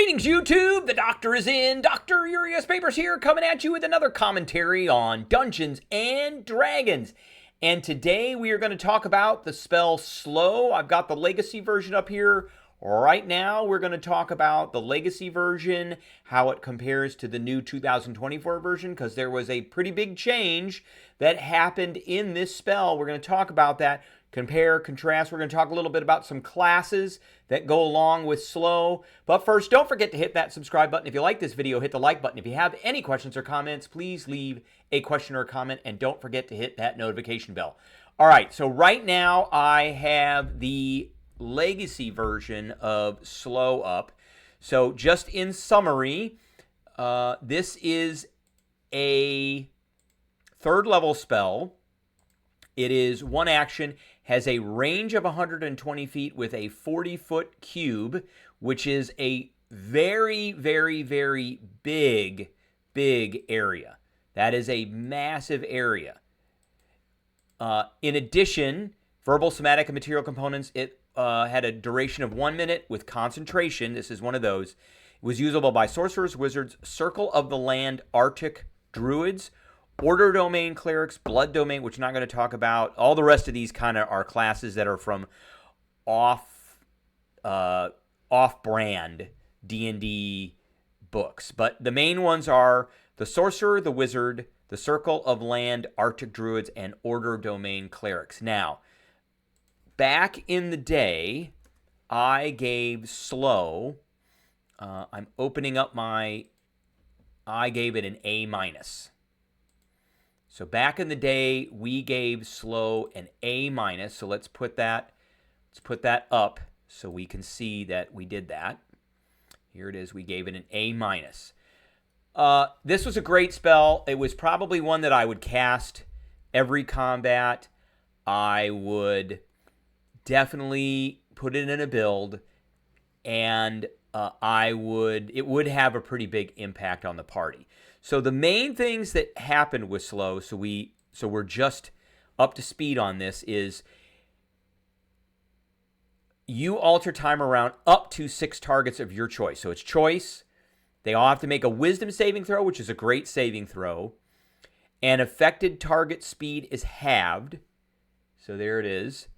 Greetings, YouTube! The Doctor is in. Dr. Urias Papers here, coming at you with another commentary on Dungeons and Dragons. And today we are going to talk about the spell Slow. I've got the Legacy version up here. Right now, we're going to talk about the Legacy version, how it compares to the new 2024 version, because there was a pretty big change that happened in this spell. We're going to talk about that. Compare, contrast. We're going to talk a little bit about some classes that go along with Slow. But first, don't forget to hit that subscribe button. If you like this video, hit the like button. If you have any questions or comments, please leave a question or a comment. And don't forget to hit that notification bell. All right, so right now I have the Legacy version of Slow up. So just in summary, this is a third level spell. It is one action, has a range of 120 feet with a 40-foot cube, which is a very, very, very big area. That is a massive area. In addition, verbal, somatic, and material components, it had a duration of 1 minute with concentration. This is one of those. It was usable by sorcerers, wizards, Circle of the Land, Arctic druids, Order Domain clerics, Blood Domain, which I'm not going to talk about. All the rest of these kind of are classes that are from off-brand D&D books. But the main ones are the Sorcerer, the Wizard, the Circle of Land, Arctic Druids, and Order Domain clerics. Now, back in the day, I gave Slow, I'm opening up I gave it an A-. So back in the day, we gave Slow an A-. So let's put that up so we can see that we did that. Here it is. We gave it an A-. This was a great spell. It was probably one that I would cast every combat. I would definitely put it in a build, and it would have a pretty big impact on the party. So the main things that happened with Slow, so we're just up to speed on this, is you alter time around up to 6 targets of your choice. So it's choice. They all have to make a wisdom saving throw, which is a great saving throw. And affected target speed is halved. So there it is.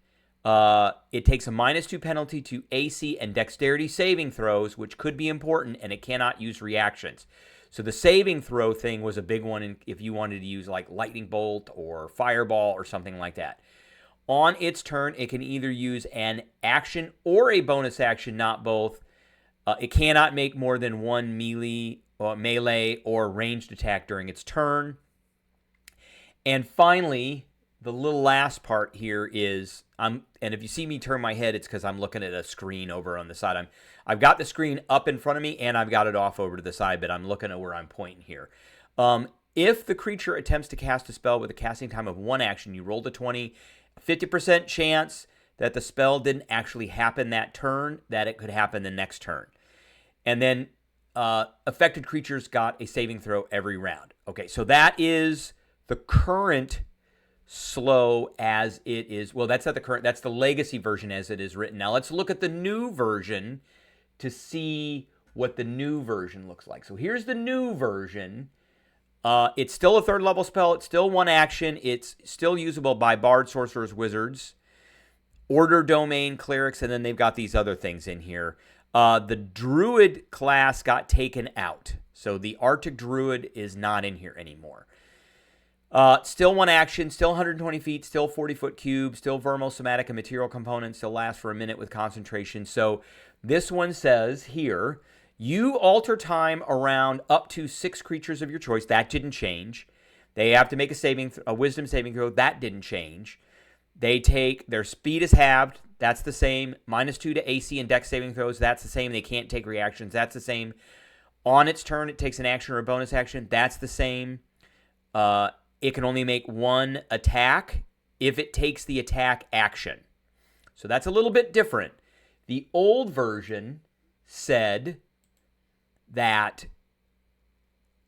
It takes a -2 penalty to AC and dexterity saving throws, which could be important, and it cannot use reactions. So the saving throw thing was a big one if you wanted to use like lightning bolt or fireball or something like that. On its turn, it can either use an action or a bonus action, not both. It cannot make more than one melee or ranged attack during its turn. And finally, the little last part here is, and if you see me turn my head, it's because I'm looking at a screen over on the side. I've got the screen up in front of me, and I've got it off over to the side, but I'm looking at where I'm pointing here. If the creature attempts to cast a spell with a casting time of 1 action, you roll the 20, 50% chance that the spell didn't actually happen that turn, that it could happen the next turn. And then affected creatures got a saving throw every round. Okay, so that is the current Slow as it is. Well, that's not the current, that's the Legacy version as it is written. Now let's look at the new version to see what the new version looks like. So here's the new version. It's still a third level spell. It's still 1 action. It's still usable by bard, sorcerers, wizards, Order Domain clerics, and then they've got these other things in here. The Druid class got taken out. So the Arctic Druid is not in here anymore. Still 1 action, still 120 feet, still 40-foot cube, still verbal, somatic, and material components, still lasts for a minute with concentration. So this one says here, you alter time around up to 6 creatures of your choice. That didn't change. They have to make a wisdom saving throw. That didn't change. Their speed is halved. That's the same. -2 to AC and dex saving throws. That's the same. They can't take reactions. That's the same. On its turn, it takes an action or a bonus action. That's the same. It can only make 1 attack if it takes the attack action. So that's a little bit different. The old version said that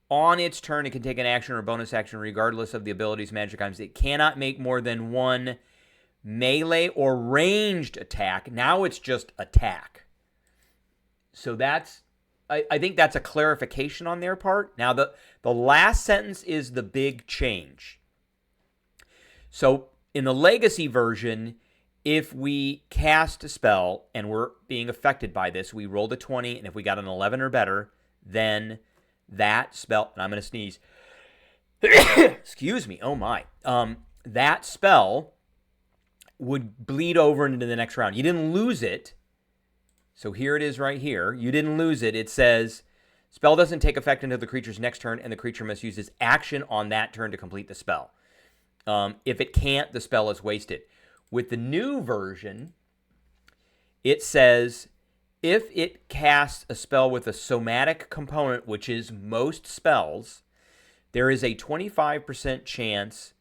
on its turn, it can take an action or a bonus action regardless of the abilities, magic items. It cannot make more than 1 melee or ranged attack. Now it's just attack. So that's I think that's a clarification on their part. Now, the last sentence is the big change. So in the legacy version, if we cast a spell and we're being affected by this, we rolled a 20, and if we got an 11 or better, then that spell, and I'm going to sneeze. Excuse me. Oh, my. That spell would bleed over into the next round. You didn't lose it. So here it is right here. You didn't lose it. It says, spell doesn't take effect until the creature's next turn, and the creature must use its action on that turn to complete the spell. If it can't, the spell is wasted. With the new version, it says, if it casts a spell with a somatic component, which is most spells, there is a 25% chance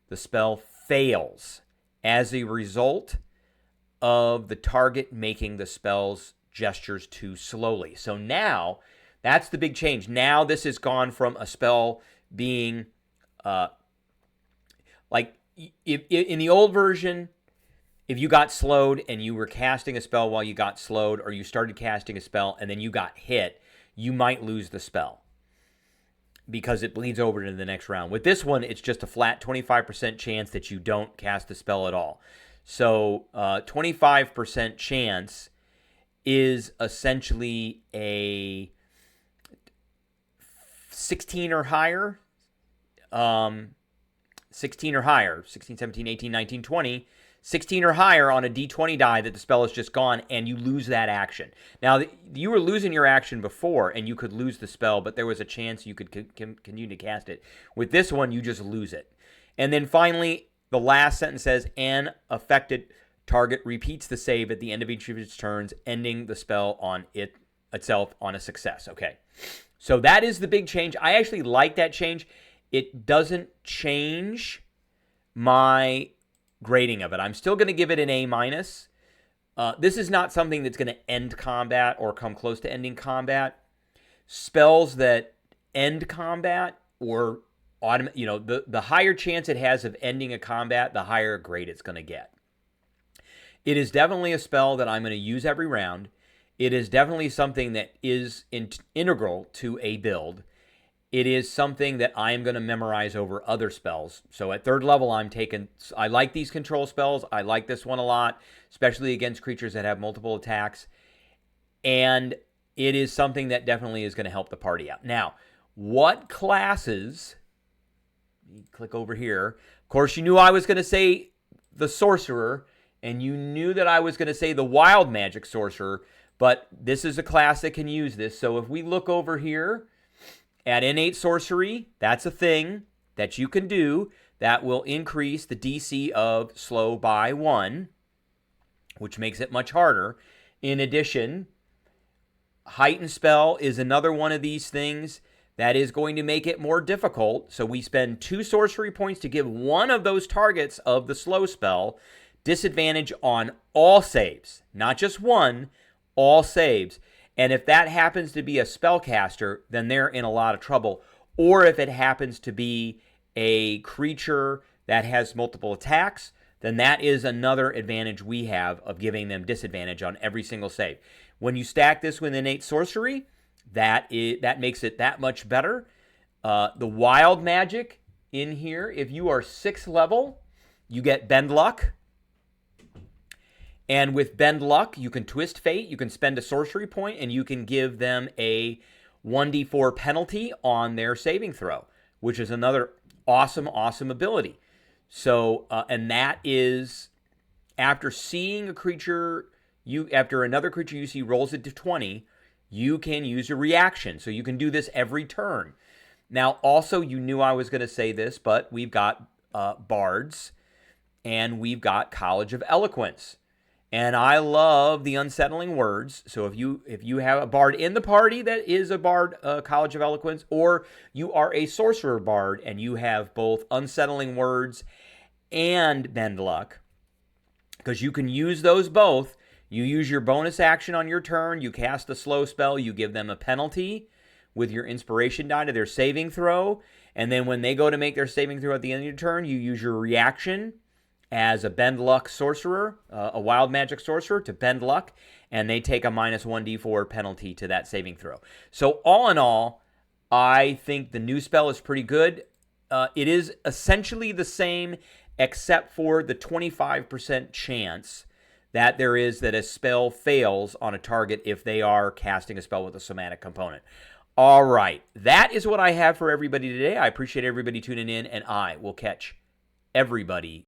the spell fails as a result of the target making the spell's gestures too slowly. So now, that's the big change. Now this has gone from a spell being, like, if in the old version, if you got slowed and you were casting a spell while you got slowed, or you started casting a spell and then you got hit, you might lose the spell because it bleeds over into the next round. With this one, it's just a flat 25% chance that you don't cast the spell at all. So 25% chance is essentially a 16 or higher, 16 or higher, 16, 17, 18, 19, 20, 16 or higher on a d20 die that the spell is just gone, and you lose that action. Now, you were losing your action before, and you could lose the spell, but there was a chance you could continue to cast it. With this one, you just lose it. And then finally, the last sentence says, an affected target repeats the save at the end of each of its turns, ending the spell on itself on a success. Okay, so that is the big change. I actually like that change. It doesn't change my grading of it. I'm still going to give it an A-. This is not something that's going to end combat or come close to ending combat. Spells that end combat or the higher chance it has of ending a combat, the higher grade it's going to get. It is definitely a spell that I'm going to use every round. It is definitely something that is integral to a build. It is something that I am going to memorize over other spells. So at third level, I like these control spells. I like this one a lot, especially against creatures that have multiple attacks. And it is something that definitely is going to help the party out. Now, what classes... Click over here. Of course, you knew I was going to say the sorcerer, and you knew that I was going to say the wild magic sorcerer, but this is a class that can use this. So if we look over here at innate sorcery, that's a thing that you can do that will increase the DC of slow by 1, which makes it much harder. In addition, heightened spell is another one of these things that is going to make it more difficult. So we spend 2 sorcery points to give one of those targets of the slow spell disadvantage on all saves, not just one, all saves. And if that happens to be a spellcaster, then they're in a lot of trouble. Or if it happens to be a creature that has multiple attacks, then that is another advantage we have of giving them disadvantage on every single save. When you stack this with innate sorcery, that makes it that much better. The wild magic in here, if you are 6th level, you get Bend Luck. And with Bend Luck, you can twist fate, you can spend a sorcery point, and you can give them a 1d4 penalty on their saving throw, which is another awesome ability. So, and that is after seeing a creature, after another creature you see rolls it to 20, you can use a reaction. So you can do this every turn. Now, also, you knew I was going to say this, but we've got bards, and we've got College of Eloquence. And I love the unsettling words. So if you have a bard in the party that is a bard, College of Eloquence, or you are a sorcerer bard and you have both unsettling words and Bend Luck, because you can use those both. You use your bonus action on your turn, you cast a slow spell, you give them a penalty with your inspiration die to their saving throw, and then when they go to make their saving throw at the end of your turn, you use your reaction as a bend luck sorcerer, a wild magic sorcerer, to bend luck, and they take a minus 1d4 penalty to that saving throw. So all in all, I think the new spell is pretty good. It is essentially the same, except for the 25% chance that there is that a spell fails on a target if they are casting a spell with a somatic component. All right, that is what I have for everybody today. I appreciate everybody tuning in, and I will catch everybody